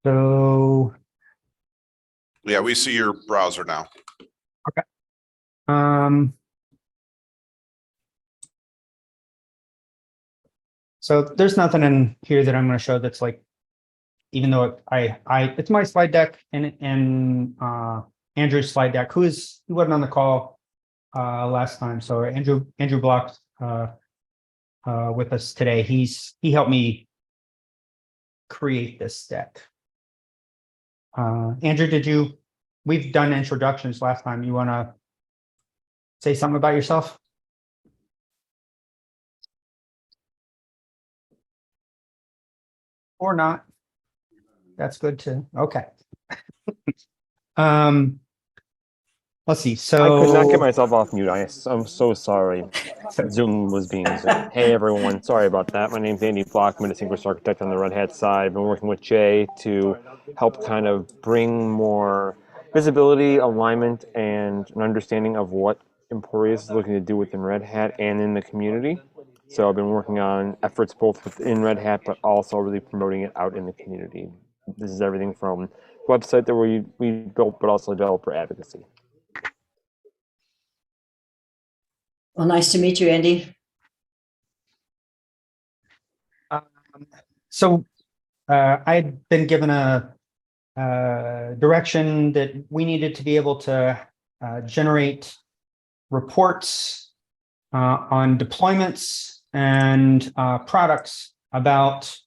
So, Yeah, we see your browser now. okay. So there's nothing in here that I'm going to show that's like, even though it's my slide deck and Andrew's slide deck, he wasn't on the call last time. So Andrew Block with us today. He helped me create this deck. Andrew, we've done introductions last time. You want to say something about yourself? Or not? That's good too. Okay. Let's see. So I could not get myself off mute. I'm so sorry. Zoom was being Zoom. Hey everyone, sorry about that. My name's Andy Block. I'm a distinguished architect on the Red Hat side. I've been working with Jay to help kind of bring more visibility, alignment, and an understanding of what Emporous is looking to do within Red Hat and in the community. So I've been working on efforts both within Red Hat, but also really promoting it out in the community. This is everything from website that we built, but also developer advocacy. Well, nice to meet you, Andy. So I'd been given a direction that we needed to be able to generate reports on deployments and products about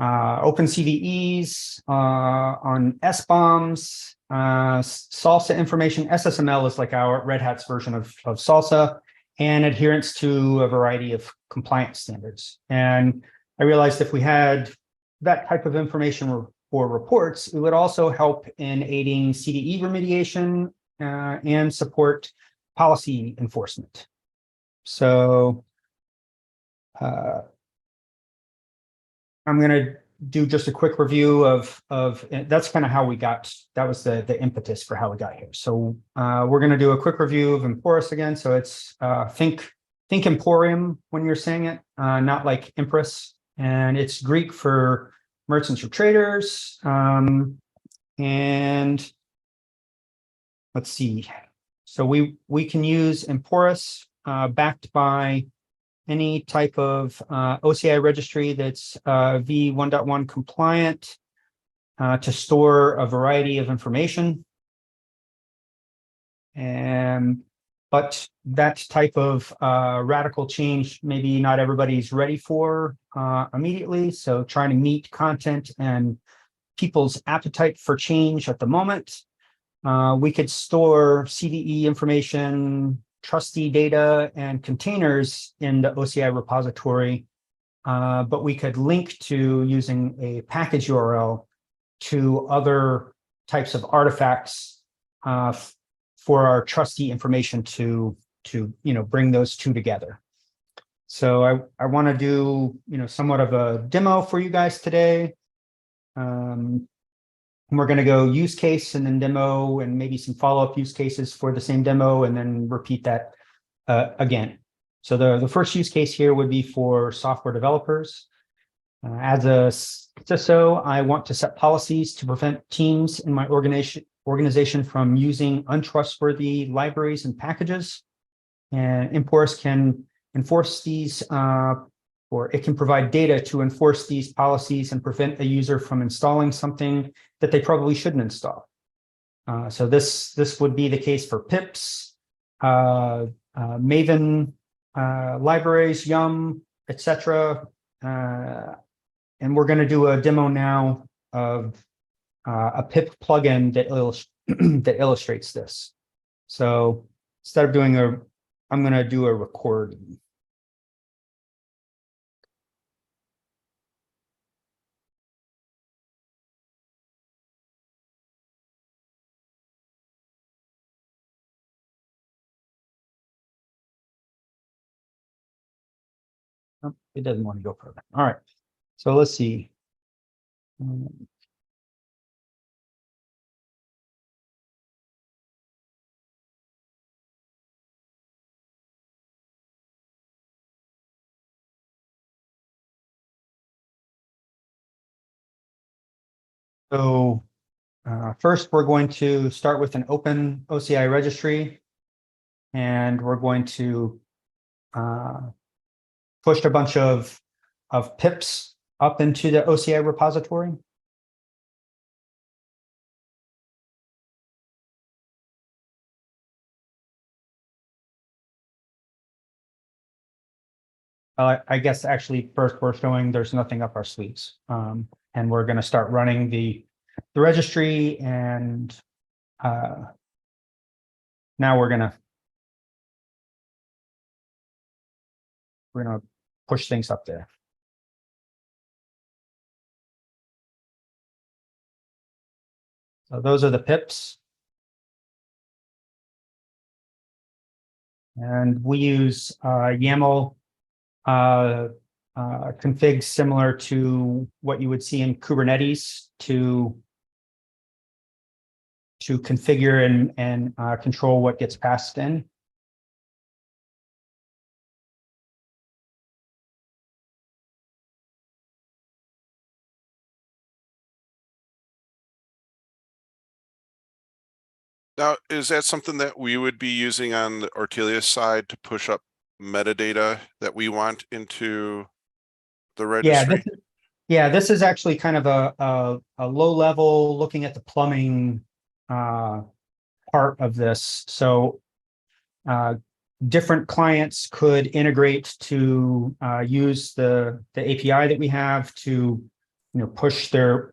open CVEs, on SBOMs, SALSA information. SSML is like our Red Hat's version of SALSA, and adherence to a variety of compliance standards. And I realized if we had that type of information or reports, it would also help in aiding CVE remediation and support policy enforcement. So I'm going to do just a quick review of that's kind of how we got, that was the impetus for how we got here. So we're going to do a quick review of Emporous again. So it's think Emporium when you're saying it, not like Empress. And it's Greek for merchants or traders. And let's see. So we can use Emporous backed by any type of OCI registry that's v1.1 compliant to store a variety of information. But that type of radical change, maybe not everybody's ready for immediately. So trying to meet content and people's appetite for change at the moment. We could store CVE information, trustee data, and containers in the OCI repository, but we could link to using a package URL to other types of artifacts for our trustee information to bring those two together. So I want to do somewhat of a demo for you guys today. And we're going to go use case and then demo and maybe some follow-up use cases for the same demo and then repeat that again. So the first use case here would be for software developers. As a CISO, I want to set policies to prevent teams in my organization from using untrustworthy libraries and packages. And Emporous can enforce these, or it can provide data to enforce these policies and prevent a user from installing something that they probably shouldn't install. So this would be the case for pips, Maven libraries, Yum, etc. And we're going to do a demo now of a pip plugin that illustrates this. So instead of doing I'm going to do a recording. It doesn't want to go further. All right. So let's see. So first, we're going to start with an open OCI registry, and we're going to push a bunch of pips up into the OCI repository. I guess actually first we're showing there's nothing up our sleeves. And we're going to start running the registry, and now we're gonna push things up there. So those are the pips. And we use YAML config similar to what you would see in Kubernetes to configure and control what gets passed in. Now, is that something that we would be using on the Ortelius side to push up metadata that we want into the registry? This is actually kind of a low level looking at the plumbing part of this. So different clients could integrate to use the API that we have to push their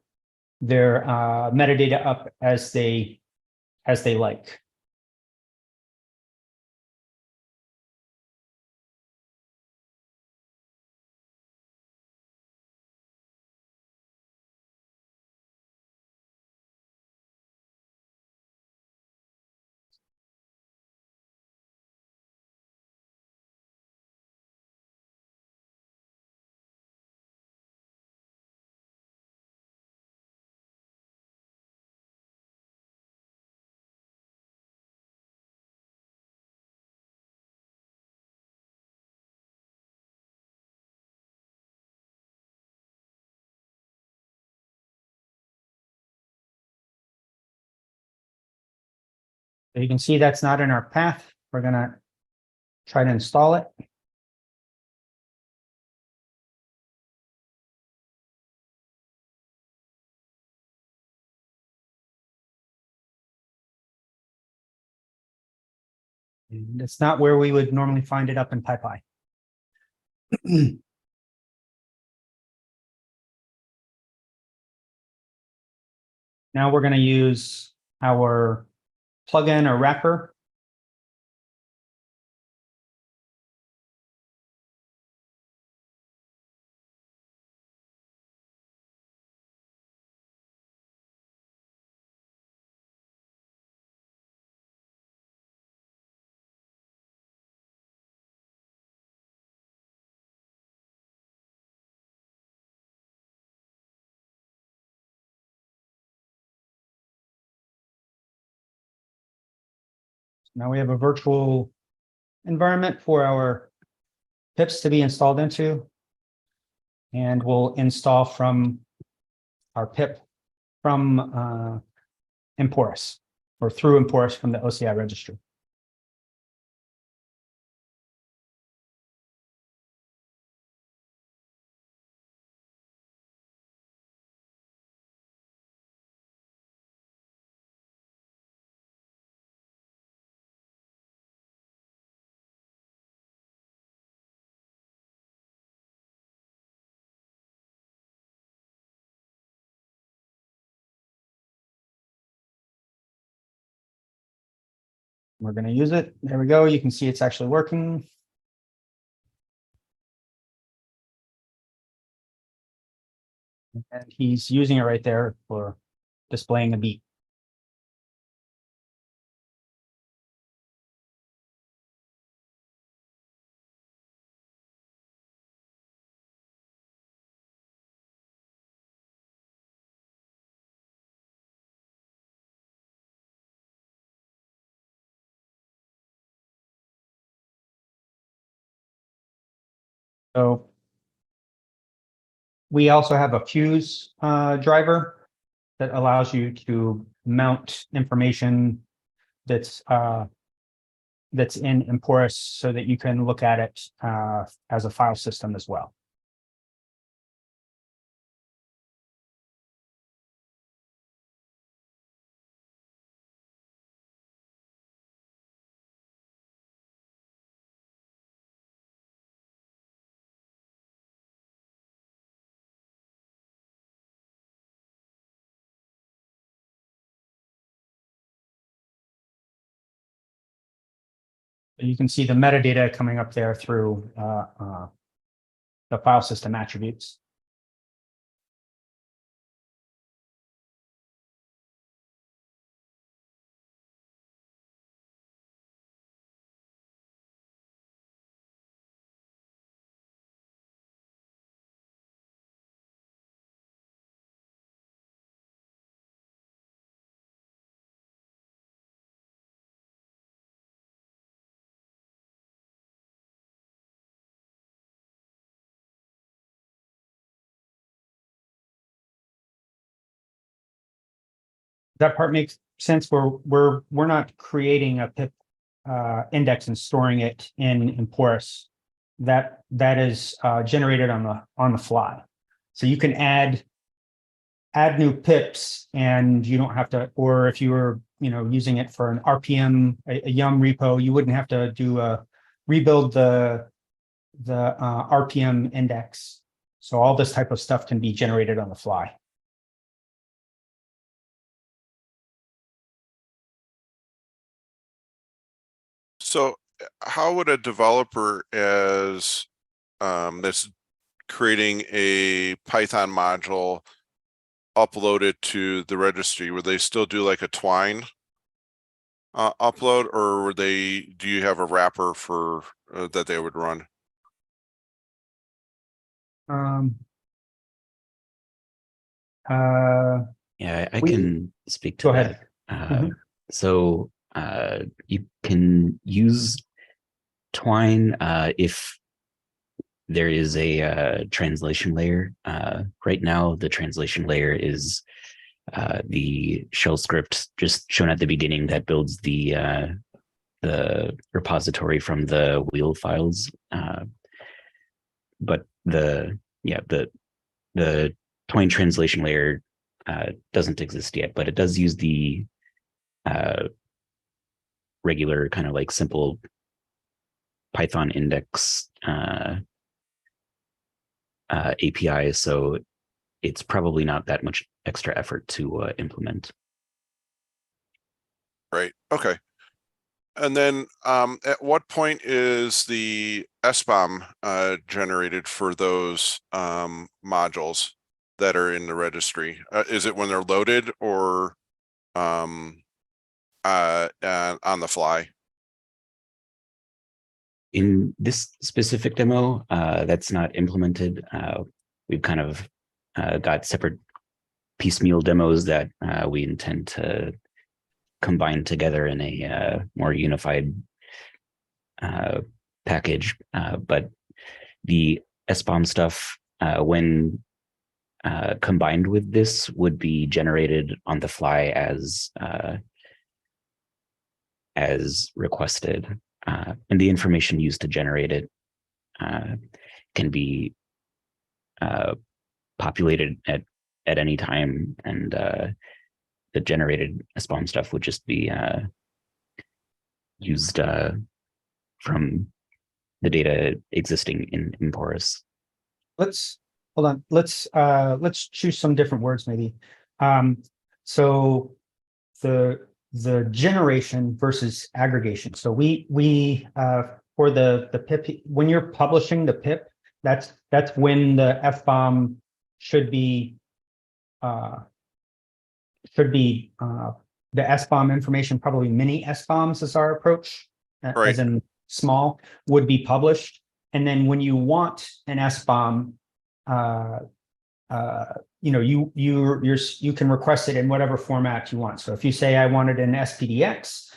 metadata up as they like. So you can see that's not in our path. We're going to try to install it. And it's not where we would normally find it up in PyPy. Now we're going to use our plugin or wrapper. Now we have a virtual environment for our pips to be installed into. And we'll install from our pip from Emporous, or through Emporous from the OCI registry. We're going to use it. There we go. You can see it's actually working. And he's using it right there for displaying the beat. So we also have a fuse driver that allows you to mount information that's in Emporous so that you can look at it as a file system as well. You can see the metadata coming up there through the file system attributes. That part makes sense. We're not creating a pip index and storing it in Emporous. That is generated on the fly. So you can add new pips, and you don't have to. Or if you were using it for an RPM, a Yum repo, you wouldn't have to do rebuild the RPM index. So all this type of stuff can be generated on the fly. So how would a developer that's creating a Python module upload it to the registry? Would they still do like a Twine upload, or do you have a wrapper for that they would run? Yeah, I can speak to Go that. ahead. So you can use Twine if there is a translation layer. Right now, the translation layer is the shell script just shown at the beginning that builds the repository from the wheel files. But the Twine translation layer doesn't exist yet, but it does use the regular kind of like simple Python index API. So it's probably not that much extra effort to implement. Right. Okay. And then at what point is the SBOM generated for those modules that are in the registry? Is it when they're loaded, or on the fly? In this specific demo, that's not implemented. We've kind of got separate piecemeal demos that we intend to combine together in a more unified package. But the SBOM stuff, when combined with this, would be generated on the fly as requested. And the information used to generate it can be populated at any time, and the generated SBOM stuff would just be used from the data existing in Emporous. Let's hold on. Let's choose some different words maybe. So the generation versus aggregation. So we for the pip, when you're publishing the pip, that's when the FBOM should be the SBOM information, probably mini SBOMs is our approach, Right. as in small, would be published. And then when you want an SBOM, you can request it in whatever format you want. So if you say I wanted an SPDX,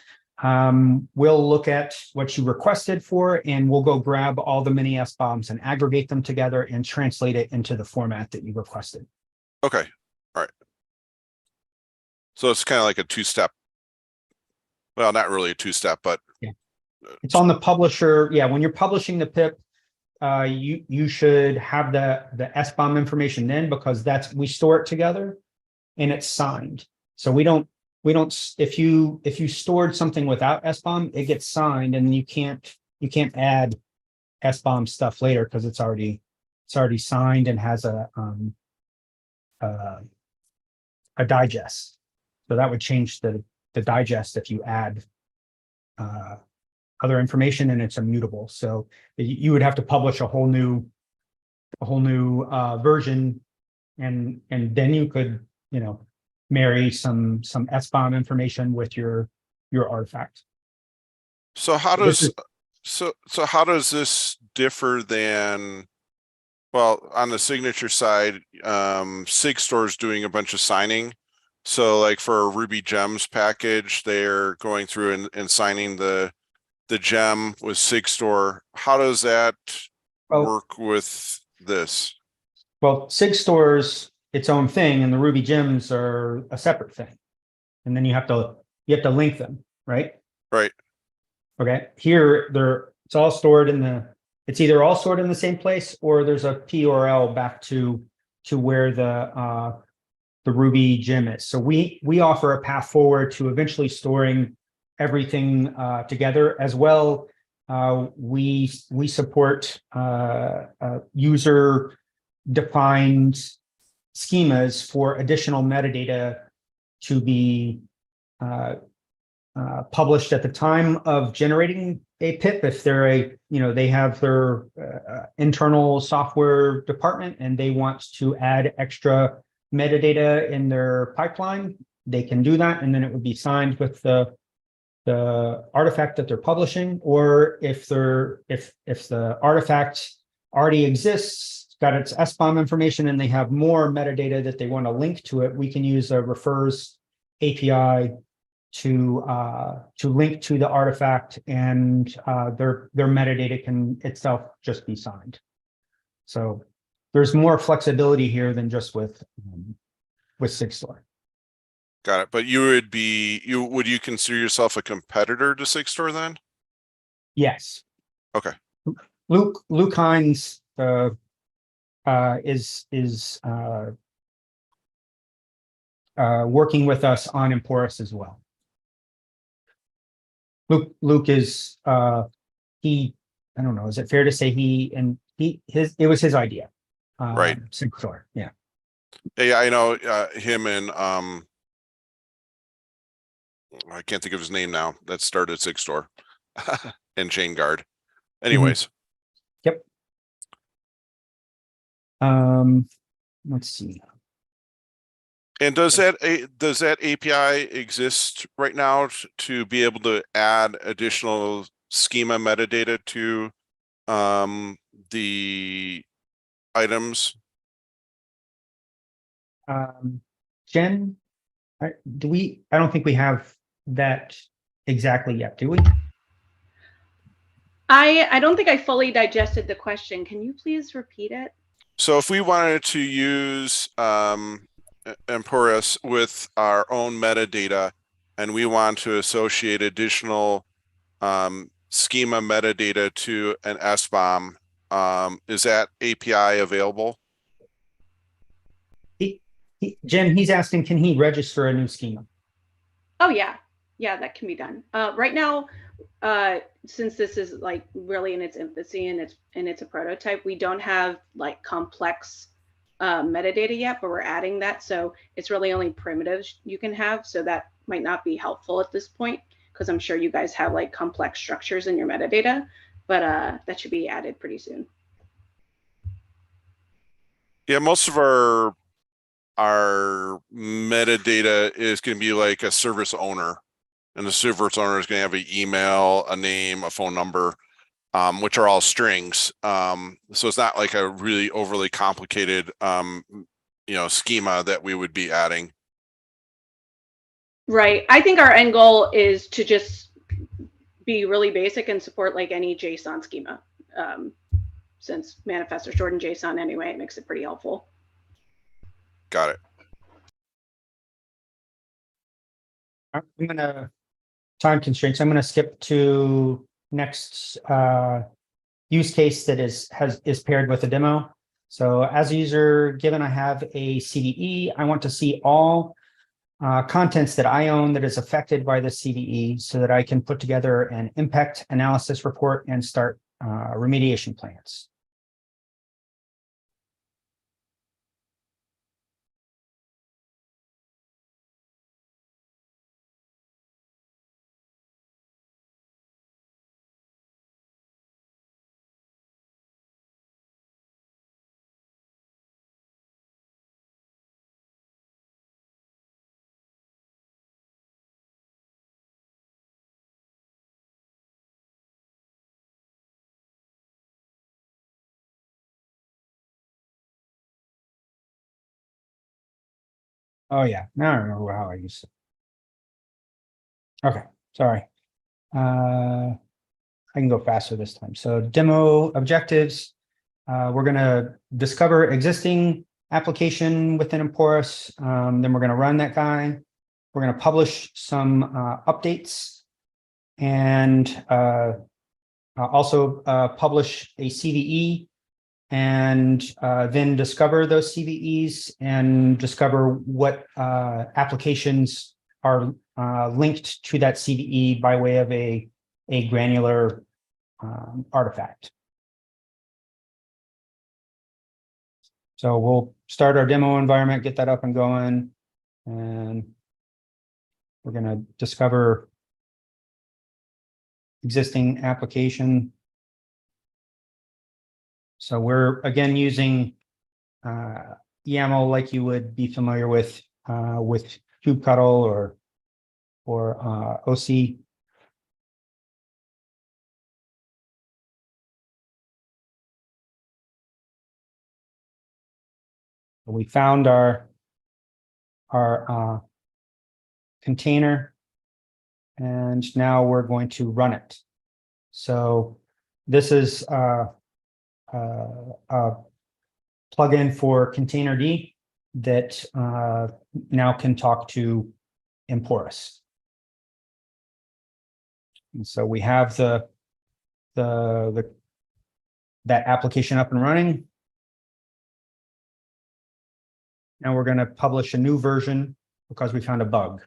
we'll look at what you requested for, and we'll go grab all the mini SBOMs and aggregate them together and translate it into the format that you requested. Okay. All right. So it's kind of like a two-step. Well, not really a two-step, but It's on the publisher. Yeah, when you're publishing the PIP, you should have the SBOM information then, because we store it together and it's signed. So we don't if you stored something without SBOM, it gets signed and you can't add SBOM stuff later because it's already signed and has a digest. So that would change the digest if you add other information, and it's immutable. So you would have to publish a whole new version, and then you could, marry some SBOM information with your artifact. so how This does is- so how does this differ than, well, on the signature side, Sigstore is doing a bunch of signing. So like for a Ruby Gems package, they're going through and signing the gem with Sigstore. How does that work with this? Well, Sig stores its own thing, and the Ruby gems are a separate thing. And then you have to link them, right? Right. Okay. Here, it's either all stored in the same place, or there's a PURL back to where the Ruby gem is. So we offer a path forward to eventually storing everything together as well. We support user defined schemas for additional metadata to be published at the time of generating a PIP. If they're they have their internal software department and they want to add extra metadata in their pipeline, they can do that, and then it would be signed with the artifact that they're publishing. Or if the artifact already exists, got its SBOM information, and they have more metadata that they want to link to it, we can use a refers API to link to the artifact, and their metadata can itself just be signed. So there's more flexibility here than just with Sigstore. Got it. But would you consider yourself a competitor to Sigstore then? Yes. Okay. Luke Hines is working with us on Emporous as well. Luke is I don't know, is it fair to say it was his idea? Right. Sigstore, yeah. Yeah, I know him and I can't think of his name now. That started Sigstore and Chain Guard. Anyways. Yep. Let's see. And does that API exist right now to be able to add additional schema metadata to the items? Jen, I don't think we have that exactly yet, do we? I don't think I fully digested the question. Can you please repeat it? So if we wanted to use Emporous with our own metadata, and we want to associate additional schema metadata to an SBOM, is that API available? Jen, he's asking, can he register a new schema? Oh yeah, that can be done. Right now, since this is like really in its infancy and it's a prototype, we don't have like complex metadata yet, but we're adding that. So it's really only primitives you can have. So that might not be helpful at this point, because I'm sure you guys have like complex structures in your metadata, but that should be added pretty soon. Yeah, most of our metadata is going to be like a service owner, and the service owner is going to have an email, a name, a phone number, which are all strings. So it's not like a really overly complicated, schema that we would be adding. Right. I think our end goal is to just be really basic and support like any JSON schema. Since manifests are stored in JSON anyway, it makes it pretty helpful. Got it. I'm gonna, time constraints, I'm gonna skip to next use case that is paired with a demo. So as a user, given I have a CVE, I want to see all contents that I own that is affected by the CVE so that I can put together an impact analysis report and start remediation plans. Oh yeah, now I remember how I used it. Okay, sorry. I can go faster this time. So demo objectives. We're going to discover existing application within Emporous. Then we're going to run that guy. We're going to publish some updates and also publish a CVE and then discover those CVEs and discover what applications are linked to that CVE by way of a granular artifact. So we'll start our demo environment, get that up and going, and we're going to discover existing application. So we're again using YAML like you would be familiar with kubectl or OC. We found our container, and now we're going to run it. So this is a plugin for Containerd that now can talk to Emporous. And so we have that application up and running. Now we're going to publish a new version because we found a bug.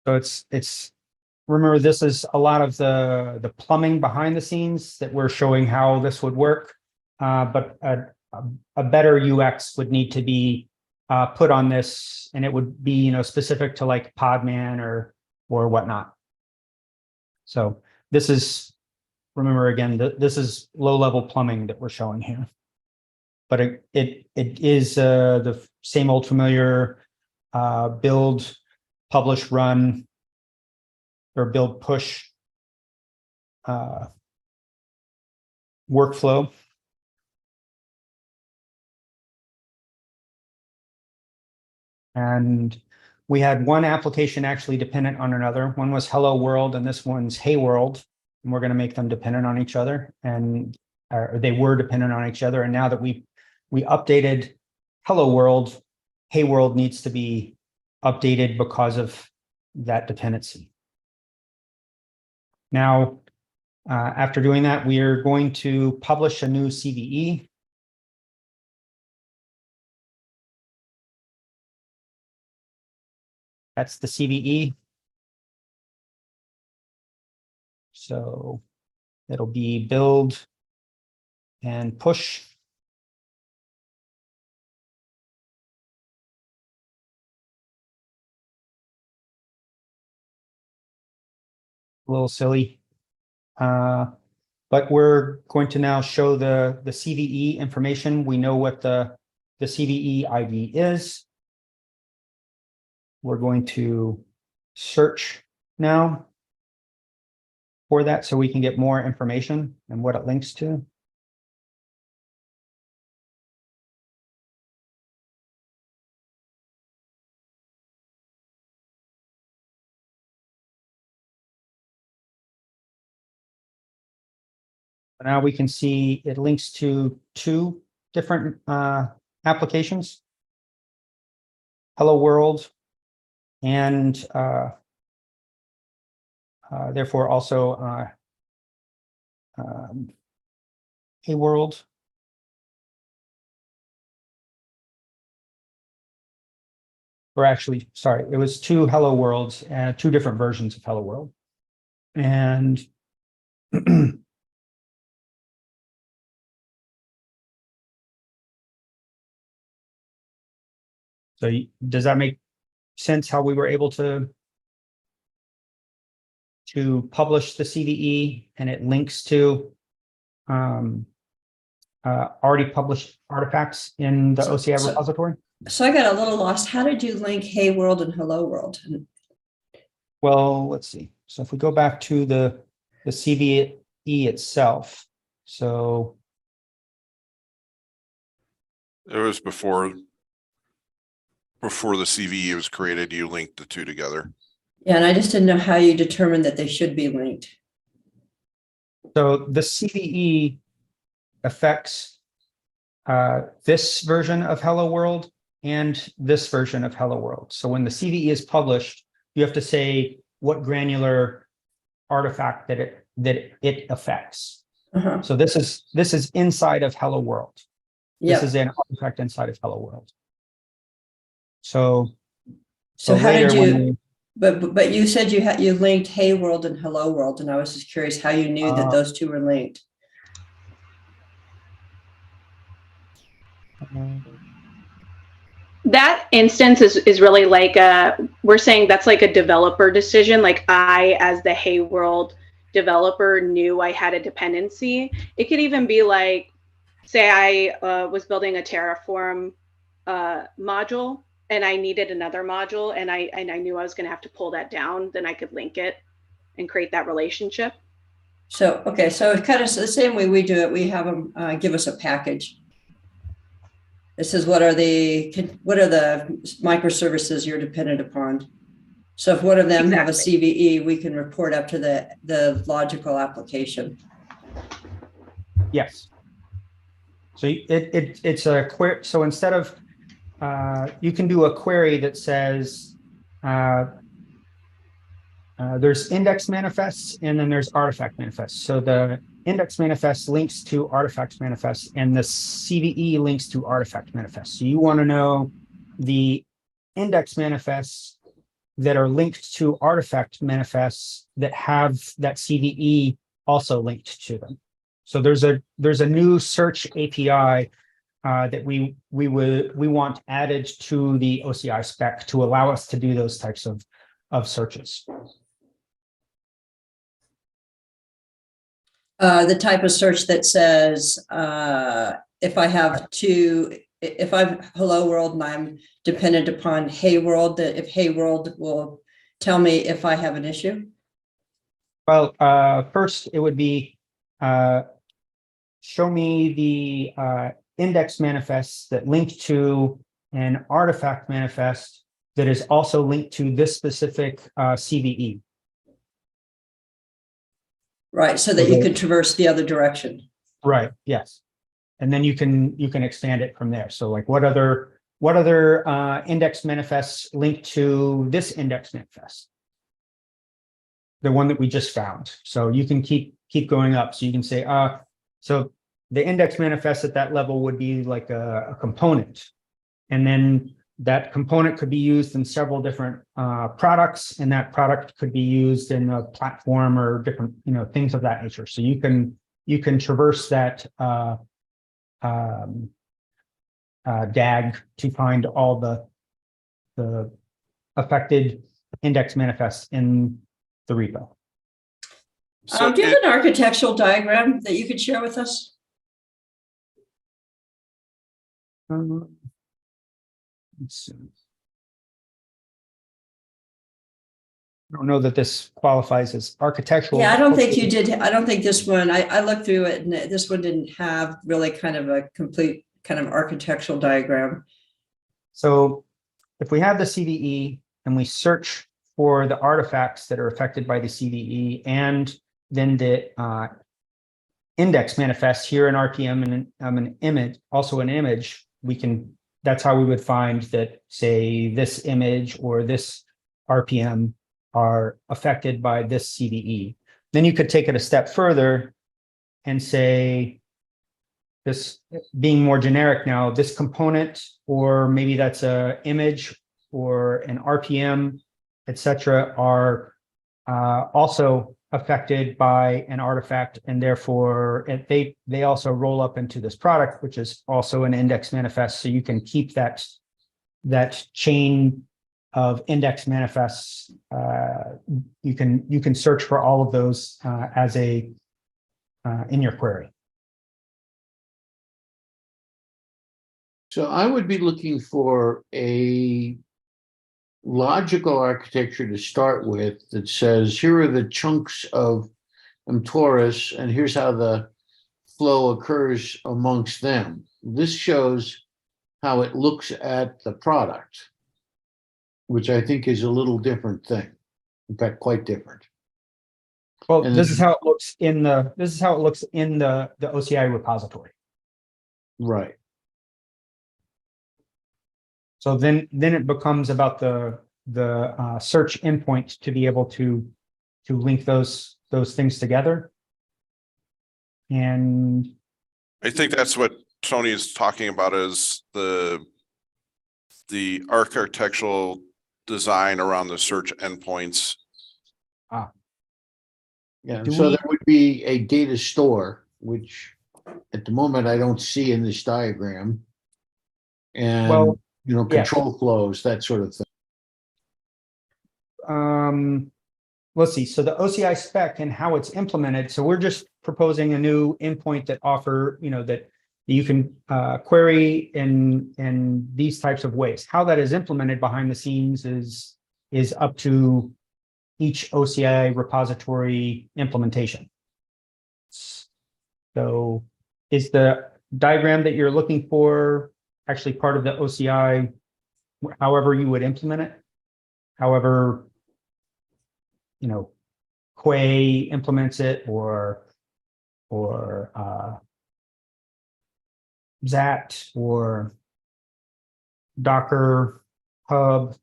So it's remember, this is a lot of the plumbing behind the scenes that we're showing how this would work. But a better UX would need to be put on this, and it would be specific to like Podman or whatnot. So this is, remember again, this is low-level plumbing that we're showing here. But it is the same old familiar build, publish, run, or build, push workflow. And we had one application actually dependent on another. One was Hello World, and this one's Hey World. And we're going to make them dependent on each other, and they were dependent on each other. And now that we updated Hello World, Hey World needs to be updated because of that dependency. Now, after doing that, we are going to publish a new CVE. That's the CVE. So it'll be build and push. A little silly. But we're going to now show the CVE information. We know what the CVE ID is. We're going to search now for that so we can get more information and what it links to. Now we can see it links to two different applications. hello world, and therefore also a world. Or actually, sorry, it was two hello worlds and two different versions of hello world. And so does that make sense how we were able to publish the CVE, and it links to already published artifacts in the OCI repository? So I got a little lost. How did you link Hey World and Hello World? Well, let's see. So if we go back to the CVE itself, so It was before the CVE was created, you linked the two together. Yeah, and I just didn't know how you determined that they should be linked. so the CVE affects this version of Hello World and this version of Hello World. So when the CVE is published, you have to say what granular artifact that it affects. Uh-huh. So this is inside of Hello World. This Yeah. is an artifact inside of Hello World. So How later did when you? But you said you linked Hey World and Hello World, and I was just curious how you knew that those two were linked. That instance is really like we're saying that's like a developer decision. Like I, as the Hey World developer, knew I had a dependency. It could even be like, say I was building a Terraform module and I needed another module, and I knew I was going to have to pull that down. Then I could link it and create that relationship. So okay, so it's kind of the same way we do it. We have them give us a package. It says what are the microservices you're dependent upon. So if one of them have a CVE, we can report up to the logical application. yes. So it's a query. So instead of you can do a query that says there's index manifests and then there's artifact manifests. So the index manifest links to artifact manifests and the CVE links to artifact manifests. So you want to know the index manifests that are linked to artifact manifests that have that CVE also linked to them. So there's a new search API that we want added to the OCI spec to allow us to do those types of searches. The type of search that says if I'm Hello World and I'm dependent upon Hey World, that if Hey World will tell me if I have an issue. Well, first it would be show me the index manifests that link to an artifact manifest that is also linked to this specific CVE. Right, so that you can traverse the other direction. Right. Yes, and then you can expand it from there. So, like, what other index manifests link to this index manifest? The one that we just found. So you can keep going up. So you can say, so the index manifest at that level would be like a component, and then that component could be used in several different products, and that product could be used in a platform or different, things of that nature. So you can traverse that DAG to find all the affected index manifests in the repo. So do you have an architectural diagram that you could share with us? Let's see. I don't know that this qualifies as architectural. Yeah, I don't think you did. I don't think this one, I looked through it and this one didn't have really kind of a complete kind of architectural diagram. So if we have the CVE and we search for the artifacts that are affected by the CVE and then the index manifest here in RPM and an image, also an image, we can that's how we would find that, say, this image or this RPM are affected by this CVE. Then you could take it a step further and say, this being more generic now, this component, or maybe that's a image or an RPM, etc., are also affected by an artifact, and therefore they also roll up into this product, which is also an index manifest. So you can keep that chain of index manifests. You can search for all of those as a in your query. So I would be looking for a logical architecture to start with that says, here are the chunks of Emporous, and here's how the flow occurs amongst them. This shows how it looks at the product, which I think is a little different thing. In fact, quite different. Well, And this then- is how it looks in the OCI repository. Right. So then it becomes about the search endpoint to be able to link those things together. And I think that's what Tony is talking about, is the architectural design around the search endpoints. Yeah, Do so we- there would be a data store, which at the moment I don't see in this diagram. And, Well, yes. control flows, that sort of thing. Let's see. So the OCI spec and how it's implemented. So we're just proposing a new endpoint that that you can query in these types of ways. How that is implemented behind the scenes is up to each OCI repository implementation. So is the diagram that you're looking for actually part of the OCI, however you would implement it? However, Quay implements it, or Zat, or Docker Hub.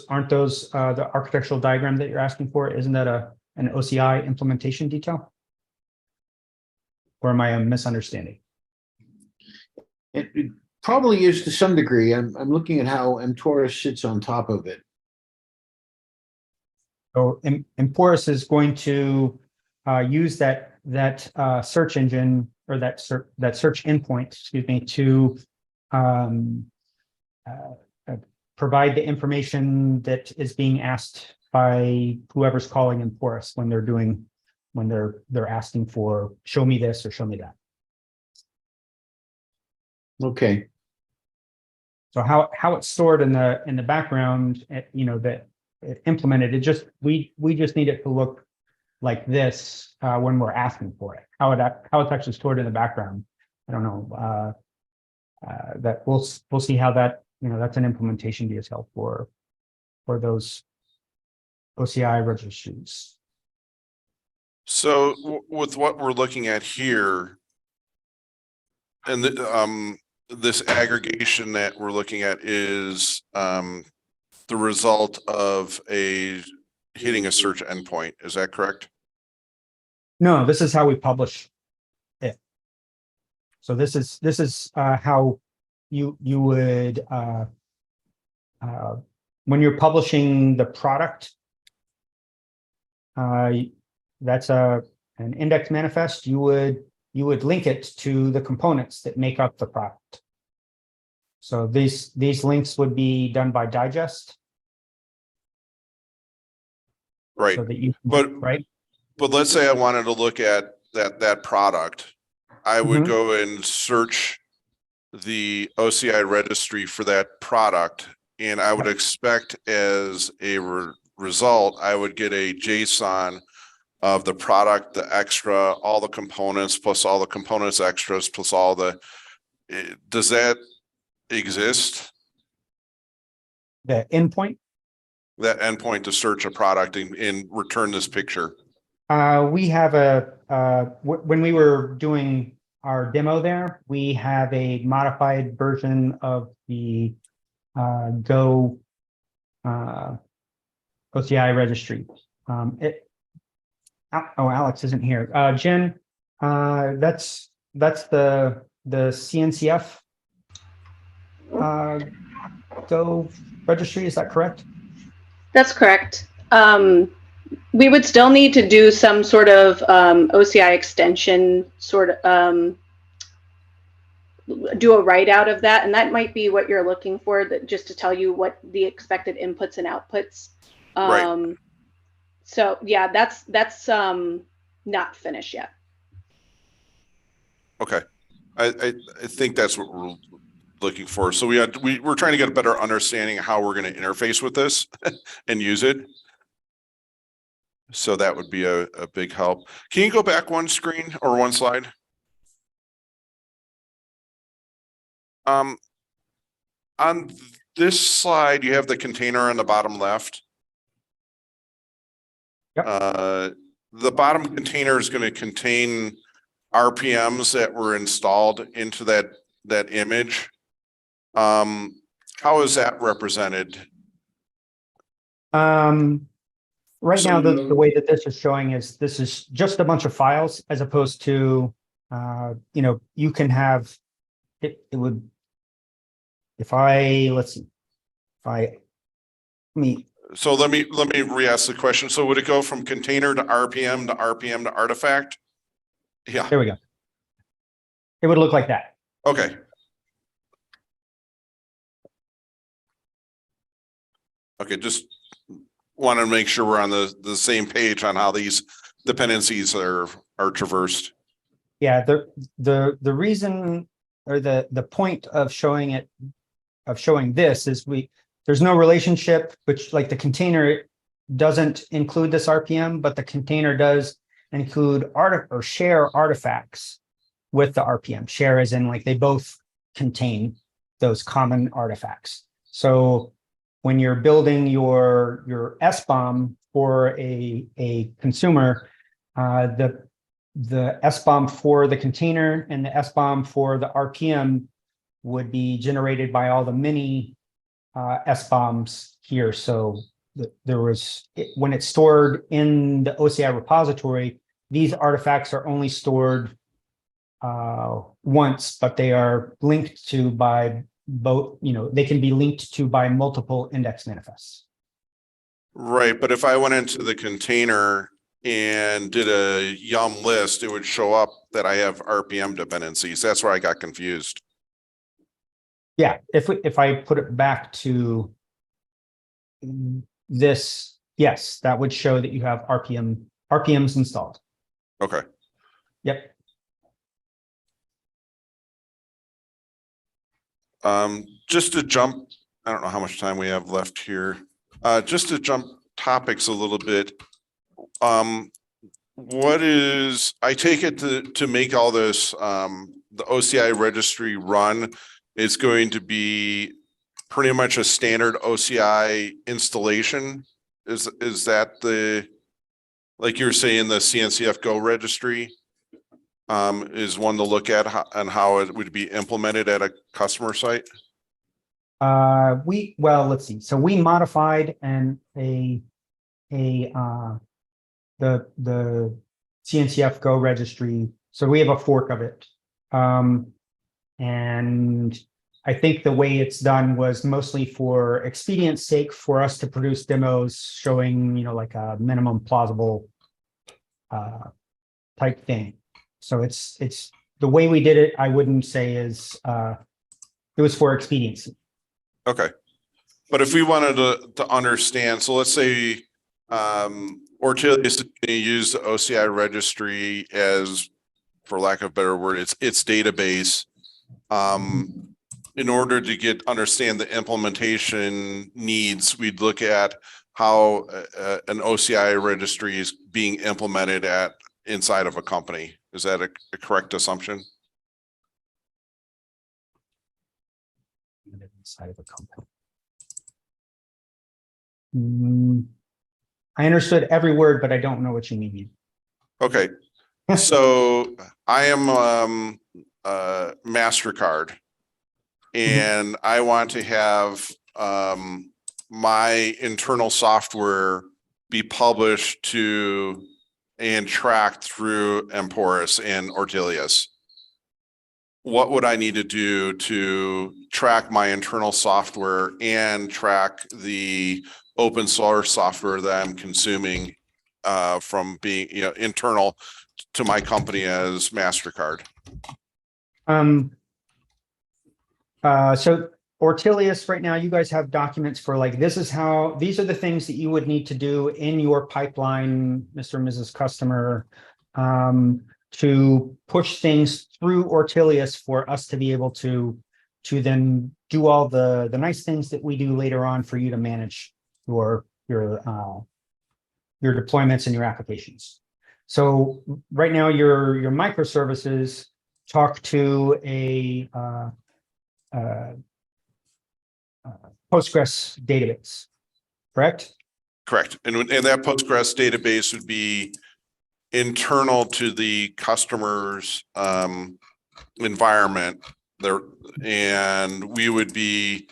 Aren't those the architectural diagram that you're asking for? Isn't that an OCI implementation detail? Or am I misunderstanding? It probably is to some degree. I'm looking at how Emporous sits on top of it. So Emporous is going to use that search engine, or that search endpoint, excuse me, to provide the information that is being asked by whoever's calling Emporous when they're asking for, show me this or show me that. Okay. So how it's stored in the background, that it implemented, we just need it to look like this when we're asking for it. How it's actually stored in the background, I don't know. That we'll see how that, that's an implementation detail for those OCI registries. So with what we're looking at here, and this aggregation that we're looking at is the result of hitting a search endpoint. Is that correct? No, this is how we publish it. So this is how you would when you're publishing the product, that's an index manifest. You would link it to the components that make up the product. So these links would be done by digest. Right. So that you But let's say I wanted to look at that product. I would go and search the OCI registry for that product, and I would expect as a result, I would get a JSON of the product, the extra, all the components, plus all the components extras, plus all the, does that exist? the endpoint. That endpoint to search a product and return this picture? We have when we were doing our demo there, we have a modified version of the Go OCI registry. Alex isn't here. Jen, that's the CNCF Go registry. Is that correct? That's correct. We would still need to do some sort of OCI extension, do a write out of that, and that might be what you're looking for, that just to tell you what the expected inputs and outputs. Right. So yeah, that's not finished yet. Okay. I think that's what we're looking for. So we're trying to get a better understanding of how we're going to interface with this and use it. So that would be a big help. Can you go back one screen or one slide? On this slide, you have the container on the bottom left. Yep. The bottom container is going to contain RPMs that were installed into that image. How is that represented? Right now, the way that this is showing is this is just a bunch of files, as opposed to, you can have it would, if I, let's see, let me re-ask the question. So would it go from container to RPM to RPM to artifact? Yeah. There we go. It would look like that. Okay. Okay, just want to make sure we're on the same page on how these dependencies are traversed. Yeah, the reason, or the point of showing it, of showing this, is there's no relationship, which, like, the container doesn't include this RPM, but the container does include share artifacts with the RPM. Share as in, like, they both contain those common artifacts. So when you're building your SBOM for a consumer, the SBOM for the container and the SBOM for the RPM would be generated by all the mini SBOMs here. So when it's stored in the OCI repository, these artifacts are only stored once, but they are linked to by both, they can be linked to by multiple index manifests. Right, but if I went into the container and did a yum list, it would show up that I have RPM dependencies. That's where I got confused. Yeah, if I put it back to this, yes, that would show that you have RPMs installed. Okay. Yep. Just to jump, I don't know how much time we have left here. Just to jump topics a little bit. I take it to make all this, the OCI registry run, is going to be pretty much a standard OCI installation. Is that like you're saying, the CNCF Go registry is one to look at and how it would be implemented at a customer site? Let's see. So we modified the CNCF Go registry. So we have a fork of it. And I think the way it's done was mostly for expedience sake, for us to produce demos showing, like a minimum plausible type thing. So it's the way we did it, I wouldn't say is it was for expediency. Okay. But if we wanted to understand, so let's say Ortelius is going to use the OCI registry as, for lack of a better word, its database. In order to understand the implementation needs, we'd look at how an OCI registry is being implemented inside of a company. Is that a correct assumption? Inside of a company. I understood every word, but I don't know what you mean. Okay. So I am MasterCard. and I want to have my internal software be published to and tracked through Emporous and Ortelius. What would I need to do to track my internal software and track the open source software that I'm consuming from being, internal to my company as MasterCard? So Ortelius, right now, you guys have documents for like, these are the things that you would need to do in your pipeline, Mr. and Mrs. Customer, to push things through Ortelius for us to be able to then do all the nice things that we do later on for you to manage your deployments and your applications. So right now, your microservices talk to a Postgres database, correct? Correct. And that Postgres database would be internal to the customer's environment there, and we would be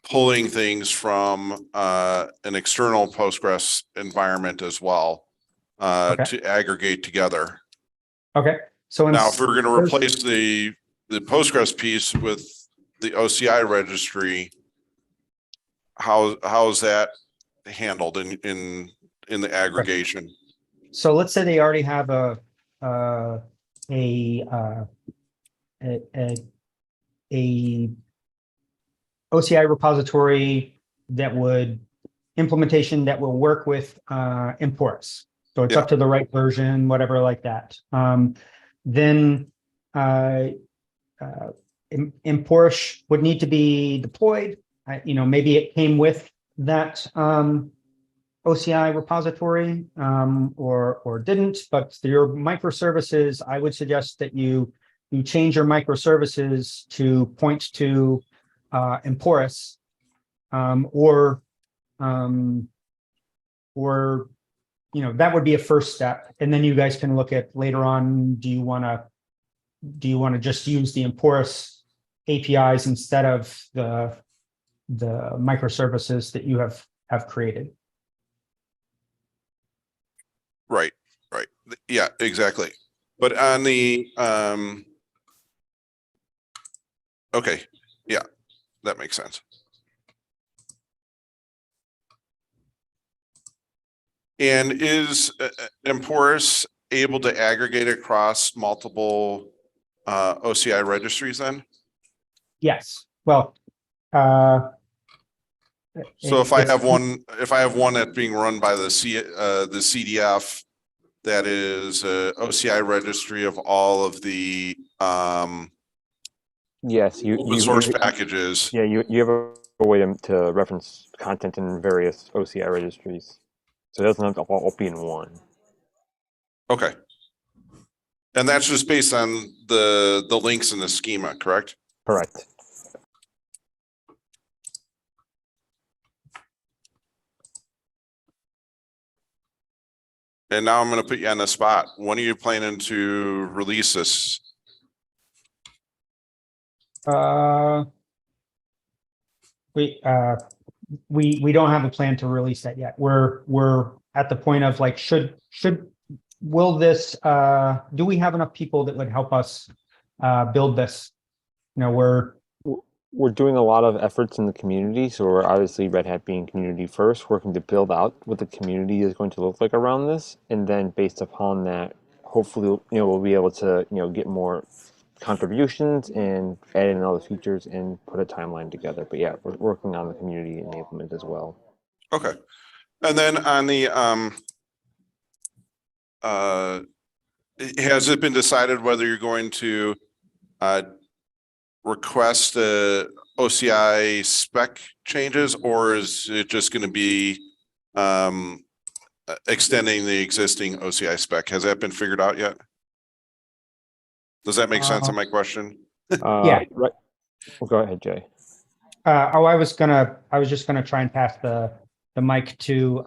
pulling things from an external Postgres environment as well to aggregate together. Okay. So now, if we're going to replace the Postgres piece with the OCI registry, how is that handled in the aggregation? So let's say they already have a OCI repository implementation that will work with Emporous. So it's up to the right version, whatever like that. Then Emporous would need to be deployed. Maybe it came with that OCI repository or didn't, but your microservices, I would suggest that you change your microservices to point to Emporous or that would be a first step. And then you guys can look at later on, do you want to just use the Emporous APIs instead of the microservices that you have created? Right. Yeah, exactly. But on the, okay. Yeah, that makes sense. And is Emporous able to aggregate across multiple OCI registries then? Yes. Well, so if I have one that's being run by the CDF, that is a OCI registry of all of the yes, open source packages. Yeah, you have a way to reference content in various OCI registries, so it doesn't have to all be in one. Okay, and that's just based on the links in the schema, correct? Correct. And now I'm going to put you on the spot. When are you planning to release this? We don't have a plan to release that yet. We're at the point of like, will this, do we have enough people that would help us build this? We're doing a lot of efforts in the community, so we're obviously Red Hat being community first, working to build out what the community is going to look like around this, and then based upon that, hopefully, we'll be able to, get more contributions and add in all the features and put a timeline together. But yeah, we're working on the community enablement as well. Okay, and then on the has it been decided whether you're going to request OCI spec changes, or is it just going to be extending the existing OCI spec? Has that been figured out yet? Does that make sense on my question? Yeah. Right. Well, go ahead, Jay. I was just gonna try and pass the mic to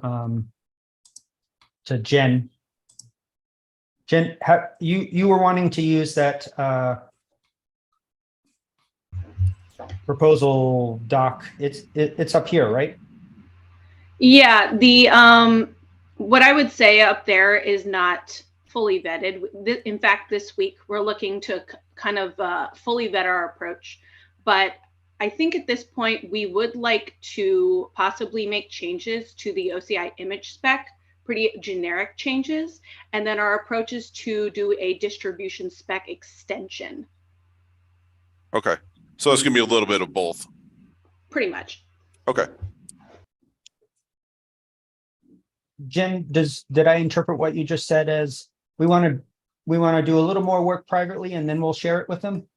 Jen. Jen, you were wanting to use that proposal doc, it's up here, right? Yeah, the what I would say up there is not fully vetted. In fact, this week we're looking to kind of fully vet our approach, but I think at this point we would like to possibly make changes to the OCI image spec, pretty generic changes, and then our approach is to do a distribution spec extension. Okay, so it's gonna be a little bit of both. Pretty much. Okay. Jen, did I interpret what you just said as we want to do a little more work privately and then we'll share it with them?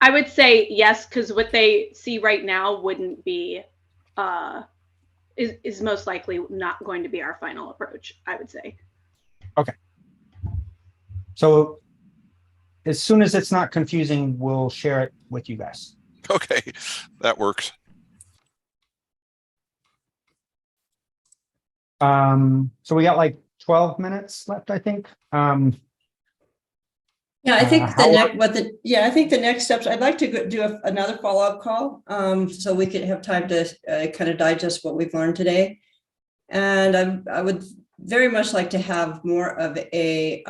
I would say yes, because what they see right now wouldn't be is most likely not going to be our final approach, I would say. Okay. So as soon as it's not confusing, we'll share it with you guys. Okay, that works. So we got like 12 minutes left, I think. Yeah, I think how I think the next steps, I'd like to do another follow-up call, so we could have time to kind of digest what we've learned today. And I would very much like to have more of a,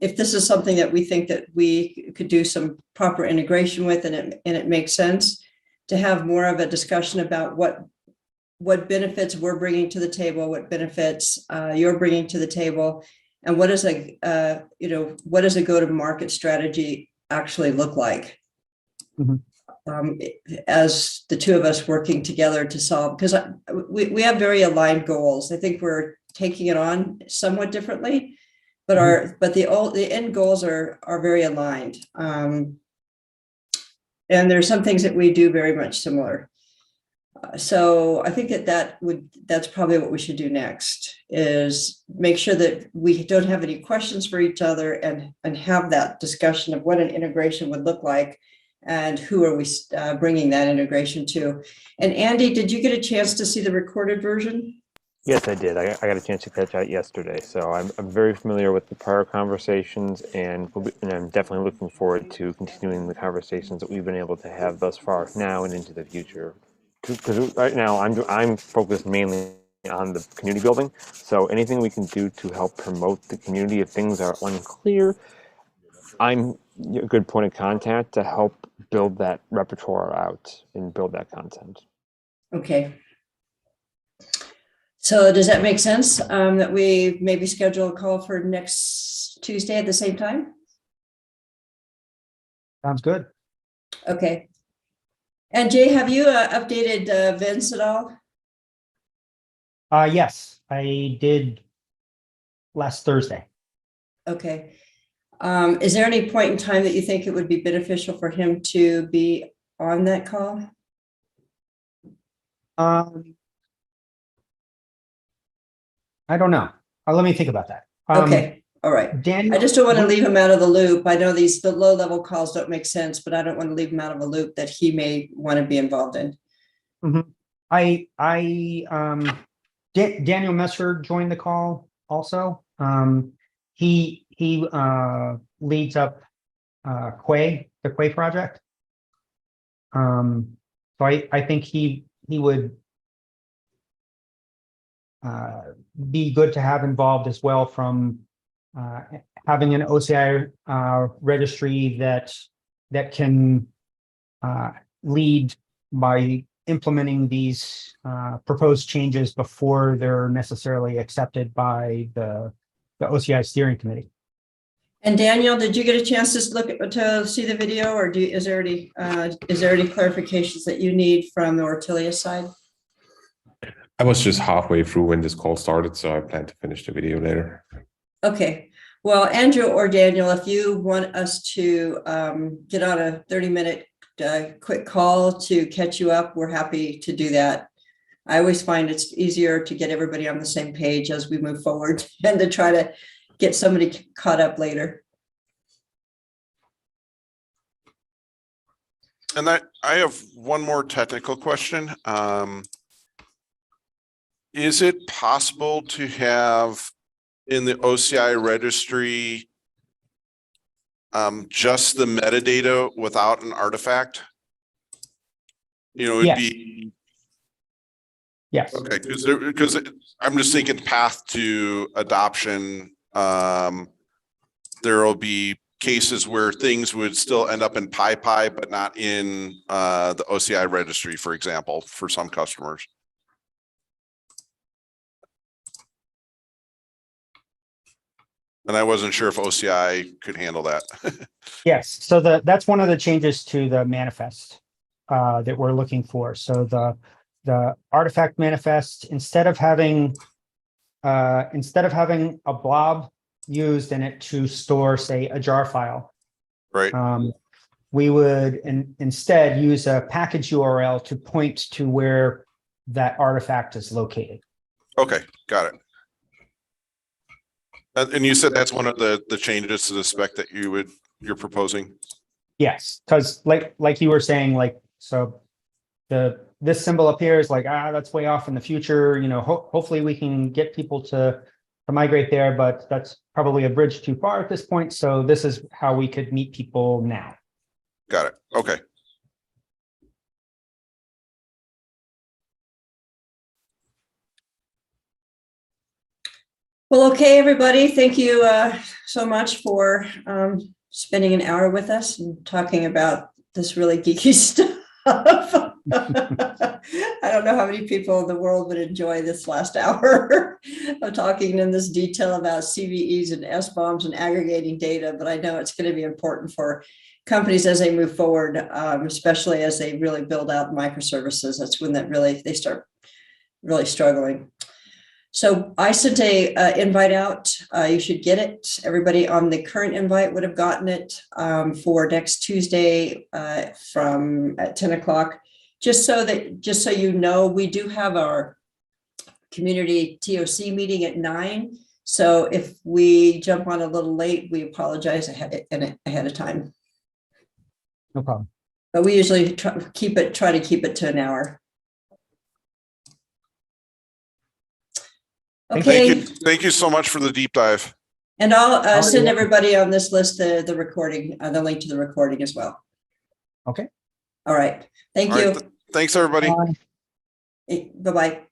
if this is something that we think that we could do some proper integration with, and it makes sense, to have more of a discussion about what benefits we're bringing to the table, what benefits you're bringing to the table, and what is what does a go-to-market strategy actually look like? Mm-hmm. As the two of us working together to solve, because we have very aligned goals. I think we're taking it on somewhat differently, but the end goals are very aligned. And there's some things that we do very much similar. So I think that's probably what we should do next, is make sure that we don't have any questions for each other, and have that discussion of what an integration would look like and who are we bringing that integration to. And Andy, did you get a chance to see the recorded version? Yes, I did. I got a chance to catch that yesterday. So I'm very familiar with the prior conversations, and I'm definitely looking forward to continuing the conversations that we've been able to have thus far now and into the future. Because right now I'm focused mainly on the community building. So anything we can do to help promote the community, if things are unclear, I'm a good point of contact to help build that repertoire out and build that content. Okay. So does that make sense, that we maybe schedule a call for next Tuesday at the same time? Sounds good. Okay. And Jay, have you updated Vince at all? Yes, I did last Thursday. Okay. Is there any point in time that you think it would be beneficial for him to be on that call? I don't know. Let me think about that. Okay. All right. Daniel, I just don't want to leave him out of the loop. I know the low level calls don't make sense, but I don't want to leave him out of a loop that he may want to be involved in. Mm-hmm. Daniel Messer joined the call also. He leads up the Quay project. So I think he would be good to have involved as well, from having an OCI registry that can lead by implementing these proposed changes before they're necessarily accepted by the OCI steering committee. And Daniel, did you get a chance to see the video, or is there any clarifications that you need from the Ortelius side? I was just halfway through when this call started, so I plan to finish the video later. Okay. Well, Andrew or Daniel, if you want us to get on a 30-minute quick call to catch you up, we're happy to do that. I always find it's easier to get everybody on the same page as we move forward and to try to get somebody caught up later. And I have one more technical question. Is it possible to have in the OCI registry just the metadata without an artifact? it'd Yes. be, Yes. okay, because I'm just thinking path to adoption. There will be cases where things would still end up in PyPy, but not in the OCI registry, for example, for some customers. And I wasn't sure if OCI could handle that. Yes, so that's one of the changes to the manifest that we're looking for. So the artifact manifest, instead of having a blob used in it to store, say, a jar file, Right. we would instead use a package URL to point to where that artifact is located. Okay, got it. And you said that's one of the changes to the spec that you're proposing? Yes, because like you were saying, like, so this symbol up here is like, that's way off in the future. Hopefully we can get people to migrate there, but that's probably a bridge too far at this point. So this is how we could meet people now. Got it. Okay. Well, okay, everybody, thank you so much for spending an hour with us and talking about this really geeky stuff. I don't know how many people in the world would enjoy this last hour of talking in this detail about CVEs and SBOMs and aggregating data, but I know it's going to be important for companies as they move forward, especially as they really build out microservices. That's when they start really struggling. So I sent a invite out. You should get it. Everybody on the current invite would have gotten it for next Tuesday from at 10 o'clock. Just so you know, we do have our community TOC meeting at 9. So if we jump on a little late, we apologize ahead of time. No problem. But we usually try to keep it to an hour. Okay. Thank you so much for the deep dive. And I'll send everybody on this list the recording, the link to the recording as well. Okay. All right. Thank you. Thanks, everybody. Bye. Bye-bye.